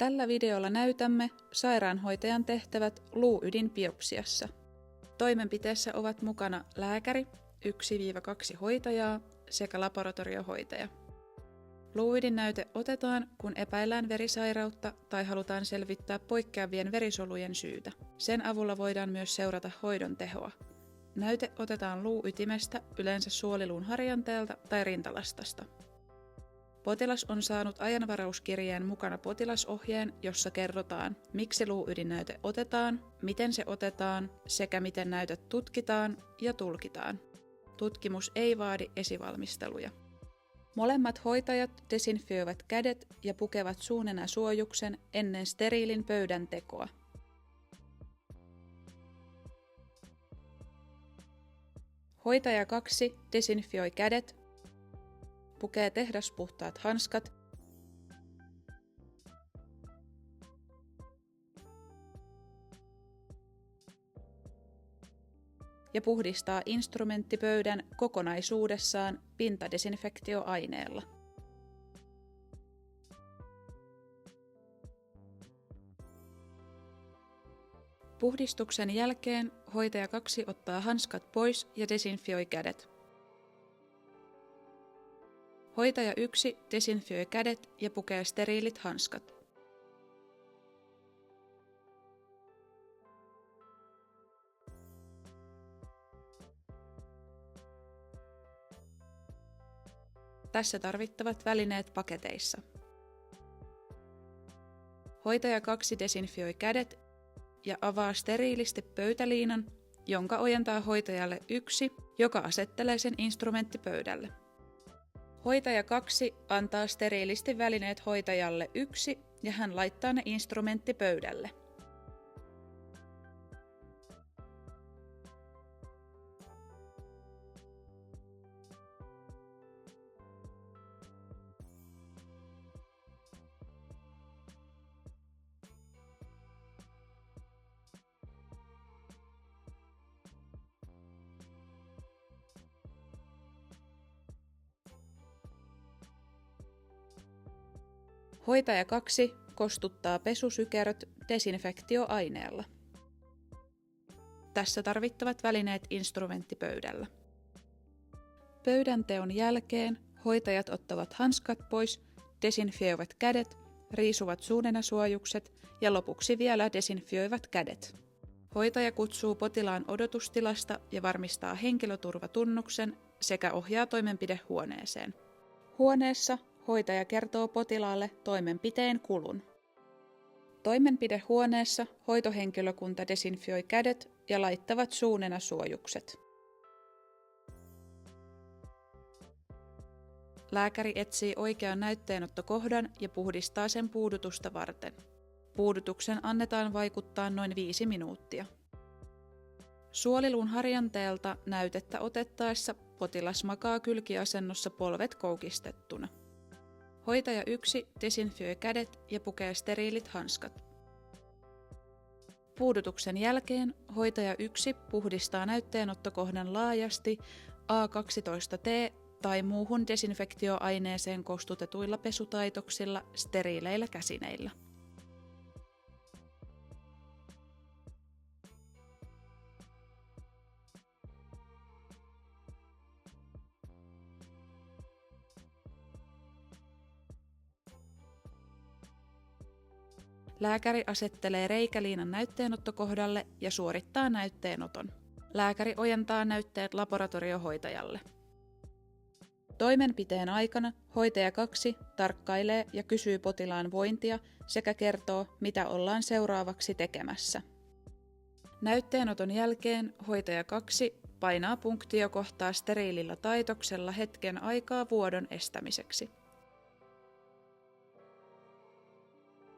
Tällä videolla näytämme sairaanhoitajan tehtävät luuydinbiopsiassa. Toimenpiteessä ovat mukana lääkäri, 1-2 hoitajaa sekä laboratoriohoitaja. Luuydinnäyte otetaan, kun epäillään verisairautta tai halutaan selvittää poikkeavien verisolujen syytä. Sen avulla voidaan myös seurata hoidon tehoa. Näyte otetaan luuytimestä, yleensä suoliluun harjanteelta tai rintalastasta. Potilas on saanut ajanvarauskirjeen mukana potilasohjeen, jossa kerrotaan, miksi luuydinnäyte otetaan, miten se otetaan sekä miten näytöt tutkitaan ja tulkitaan. Tutkimus ei vaadi esivalmisteluja. Molemmat hoitajat desinfioivat kädet ja pukevat suunenäsuojuksen ennen steriilin pöydän tekoa. Hoitaja 2 desinfioi kädet, pukee tehdaspuhtaat hanskat ja puhdistaa instrumenttipöydän kokonaisuudessaan pintadesinfektioaineella. Puhdistuksen jälkeen hoitaja 2 ottaa hanskat pois ja desinfioi kädet. Hoitaja 1 desinfioi kädet ja pukee steriilit hanskat. Tässä tarvittavat välineet paketeissa. Hoitaja 2 desinfioi kädet ja avaa steriilisti pöytäliinan, jonka ojentaa hoitajalle 1, joka asettelee sen instrumenttipöydälle. Hoitaja 2 antaa steriilisti välineet hoitajalle 1 ja hän laittaa ne instrumenttipöydälle. Hoitaja 2 kostuttaa pesusykeröt desinfektioaineella. Tässä tarvittavat välineet instrumenttipöydällä. Pöydän teon jälkeen hoitajat ottavat hanskat pois, desinfioivat kädet, riisuvat suunenäsuojukset ja lopuksi vielä desinfioivat kädet. Hoitaja kutsuu potilaan odotustilasta ja varmistaa henkilöturvatunnuksen sekä ohjaa toimenpidehuoneeseen. Huoneessa hoitaja kertoo potilaalle toimenpiteen kulun. Toimenpidehuoneessa hoitohenkilökunta desinfioi kädet ja laittavat suunenäsuojukset. Lääkäri etsii oikean näytteenottokohdan ja puhdistaa sen puudutusta varten. Puudutuksen annetaan vaikuttaa noin 5 minuuttia. Suoliluun harjanteelta näytettä otettaessa potilas makaa kylkiasennossa polvet koukistettuna. Hoitaja 1 desinfioi kädet ja pukee steriilit hanskat. Puudutuksen jälkeen hoitaja 1 puhdistaa näytteenottokohdan laajasti A12T tai muuhun desinfektioaineeseen kostutetuilla pesutaitoksilla steriileillä käsineillä. Lääkäri asettelee reikäliinan näytteenottokohdalle ja suorittaa näytteenoton. Lääkäri ojentaa näytteet laboratoriohoitajalle. Toimenpiteen aikana hoitaja 2 tarkkailee ja kysyy potilaan vointia sekä kertoo, mitä ollaan seuraavaksi tekemässä. Näytteenoton jälkeen hoitaja 2 painaa punktiokohtaa steriilillä taitoksella hetken aikaa vuodon estämiseksi.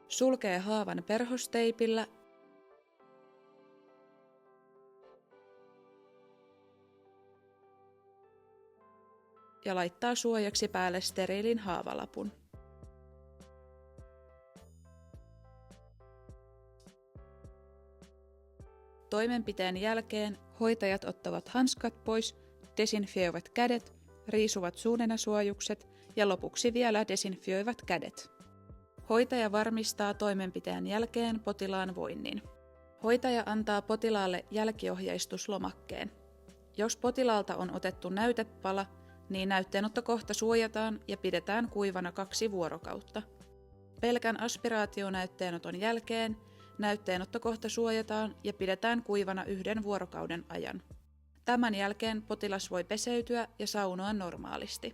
Sulkee haavan perhosteipillä ja laittaa suojaksi päälle steriilin haavalapun. Toimenpiteen jälkeen hoitajat ottavat hanskat pois, desinfioivat kädet, riisuvat suunenäsuojukset ja lopuksi vielä desinfioivat kädet. Hoitaja varmistaa toimenpiteen jälkeen potilaan voinnin. Hoitaja antaa potilaalle jälkiohjeistuslomakkeen. Jos potilaalta on otettu näytepala, niin näytteenottokohta suojataan ja pidetään kuivana 2 vuorokautta. Pelkän aspiraationäytteenoton jälkeen näytteenottokohta suojataan ja pidetään kuivana 1 vuorokauden ajan. Tämän jälkeen potilas voi peseytyä ja saunoa normaalisti.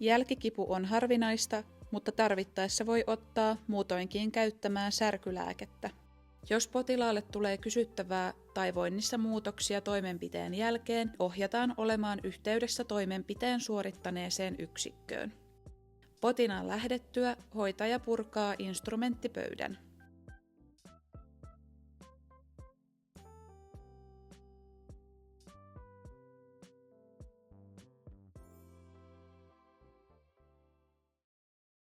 Jälkikipu on harvinaista, mutta tarvittaessa voi ottaa muutoinkin käyttämään särkylääkettä. Jos potilaalle tulee kysyttävää tai voinnissa muutoksia toimenpiteen jälkeen, ohjataan olemaan yhteydessä toimenpiteen suorittaneeseen yksikköön. Potilaan lähdettyä hoitaja purkaa instrumenttipöydän.